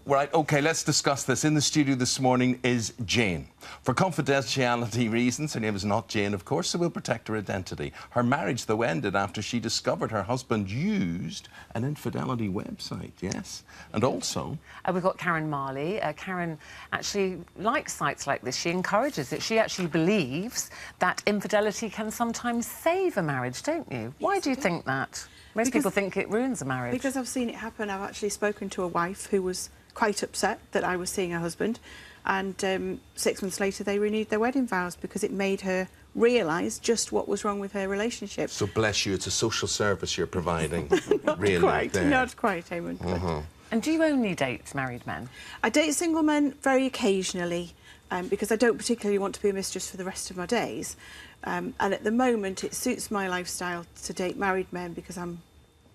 Right, OK, let's discuss this. In the studio this morning is Jane. For confidentiality reasons, her name is not Jane, of course, so we'll protect her identity. Her marriage, though, ended after she discovered her husband used an infidelity website, yes? And also... we've got Karen Marley. Karen actually likes sites like this. She encourages it. She actually believes that infidelity can sometimes save a marriage, don't you? Why do you think that? Most people think it ruins a marriage. Because I've seen it happen. I've actually spoken to a wife who was quite upset that I was seeing her husband, and 6 months later they renewed their wedding vows because it made her realise just what was wrong with her relationship. So, bless you, it's a social service you're providing, really. Not quite, Eamonn. And do you only date married men? I date single men very occasionally, because I don't particularly want to be a mistress for the rest of my days. And at the moment, it suits my lifestyle to date married men because I'm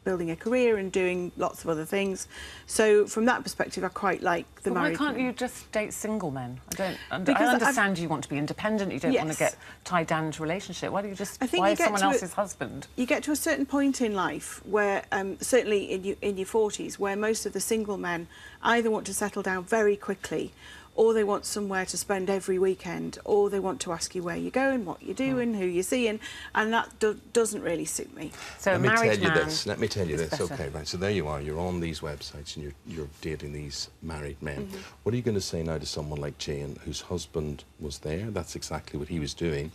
building a career and doing lots of other things. So, from that perspective, I quite like the married men. Why can't you just date single men? I understand you want to be independent, you don't want to get tied down to a relationship. Why do you just... Why is someone else's husband? You get to a certain point in life where, certainly in your 40s, where most of the single men either want to settle down very quickly, or they want somewhere to spend every weekend, or they want to ask you where you're going, what you're doing, who you're seeing, and that doesn't really suit me. So Let me tell you this. OK, right, so there you are, you're on these websites and you're dating these married men. What are you going to say now to someone like Jane, whose husband was there? That's exactly what he was doing.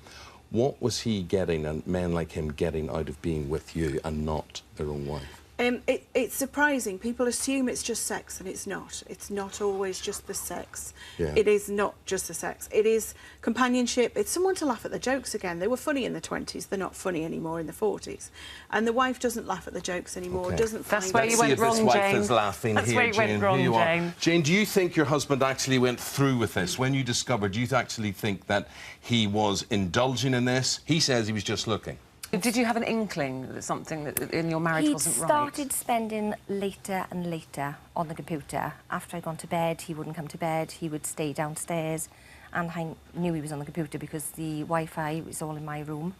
What was he getting, and men like him getting, out of being with you and not their own wife? It's surprising. People assume it's just sex, and it's not. It's not always just the sex. Yeah. It is not just the sex. It is companionship. It's someone to laugh at the jokes again. They were funny in the 20s. They're not funny anymore in the 40s. And the wife doesn't laugh at the jokes anymore. Okay. Doesn't That's find... where you went wrong, Jane. This wife is laughing That's here, where you went wrong, Jane. Jane, do you think your husband actually went through with this? When you discovered, do you actually think that he was indulging in this? He says he was just looking. Did you have an inkling that something that in your marriage wasn't right? He started spending later and later on the computer. After I'd gone to bed, he wouldn't come to bed. He would stay downstairs, and I knew he was on the computer because the Wi-Fi was all in my room,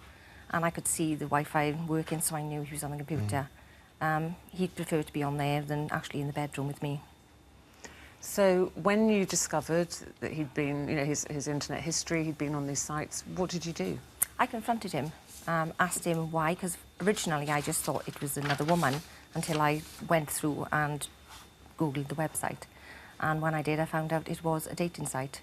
and I could see the Wi-Fi working, so I knew he was on the computer. He'd prefer to be on there than actually in the bedroom with me. So when you discovered that he'd been, you know, his internet history, he'd been on these sites, what did you do? I confronted him. Asked him why, because originally I just thought it was another woman until I went through and Googled the website. And when I did, I found out it was a dating site.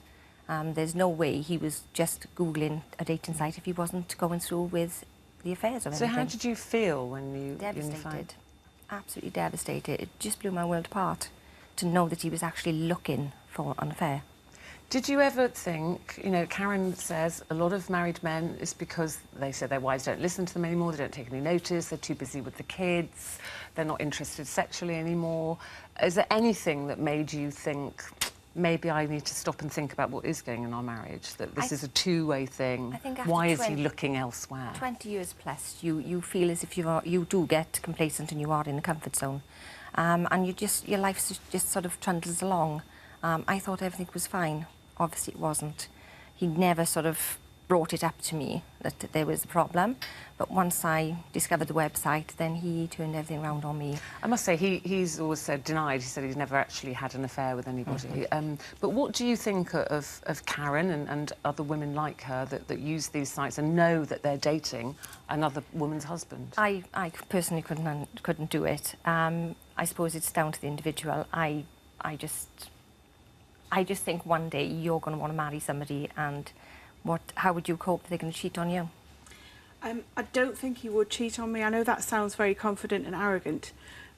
There's no way he was just Googling a dating site if he wasn't going through with the affairs or anything. So how did you feel when you... Devastated. Absolutely devastated. It just blew my world apart to know that he was actually looking for an affair. Did you ever think, you know, Karen says a lot of married men is because they say their wives don't listen to them anymore, they don't take any notice, they're too busy with the kids, they're not interested sexually anymore. Is there anything that made you think, maybe I need to stop and think about what is going on in our marriage, that this is a two-way thing? I think after why is he looking elsewhere? 20 years plus, you feel as if you do get complacent and you are in a comfort zone. And your life just sort of trundles along. I thought everything was fine. Obviously it wasn't. He never sort of brought it up to me that there was a problem, but once I discovered the website, then he turned everything around on me. I must say, he's always said, denied, he said he's never actually had an affair with anybody. But what do you think of Karen and other women like her that use these sites and know that they're dating another woman's husband? I personally couldn't do it. I suppose it's down to the individual. I just think one day you're going to want to marry somebody, and how would you cope if they're going to cheat on you? I don't think he would cheat on me. I know that sounds very confident and arrogant,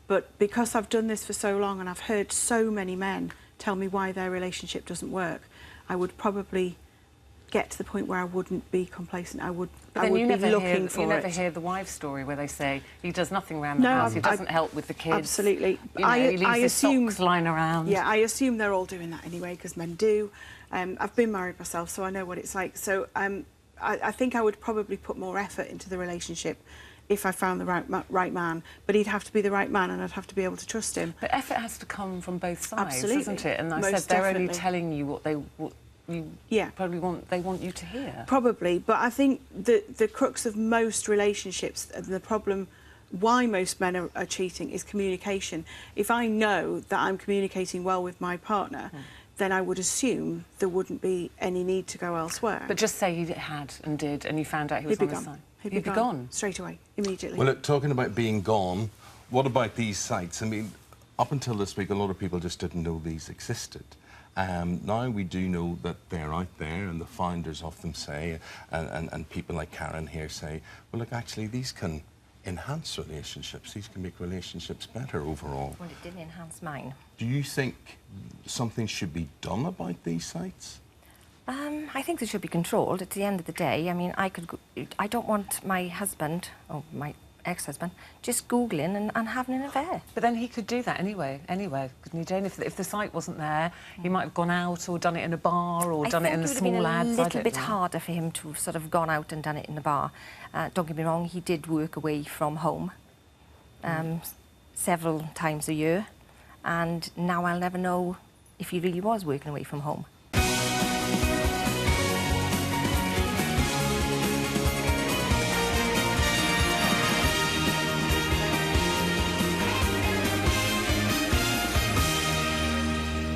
but because I've done this for so long and I've heard so many men tell me why their relationship doesn't work, I would probably get to the point where I wouldn't be complacent. I would be looking for it. You never hear the wife's story where they say he does nothing around the house, he doesn't help with the kids. Absolutely. You know, he leaves his socks lying around. Yeah, I assume they're all doing that anyway, because men do. I've been married myself, so I know what it's like. So I think I would probably put more effort into the relationship if I found the right man, but he'd have to be the right man and I'd have to be able to trust him. But effort has to come from both sides, Absolutely. doesn't it? And I Most said they're definitely. only telling you what they... probably want you to hear. Probably, but I think the crux of most relationships, the problem why most men are cheating is communication. If I know that I'm communicating well with my partner, then I would assume there wouldn't be any need to go elsewhere. But just say he had and did, and you found out he was on the site. He'd be gone. Straight away, immediately. Well, look, talking about being gone, what about these sites? I mean, up until this week, a lot of people just didn't know these existed. Now we do know that they're out there, and the founders of them say, and people like Karen here say, well, look, actually, these can enhance relationships. These can make relationships better overall. Well, it didn't enhance mine. Do you think something should be done about these sites? I think they should be controlled. At the end of the day, I mean, I don't want my husband, or my ex-husband, just Googling and having an affair. But then he could do that anyway, couldn't he, Jane? If the site wasn't there, he might have gone out or done it in a bar or done it in the small ads. I think it would have been a little bit harder for him to have sort of gone out and done it in the bar. Don't get me wrong, he did work away from home several times a year, and now I'll never know if he really was working away from home.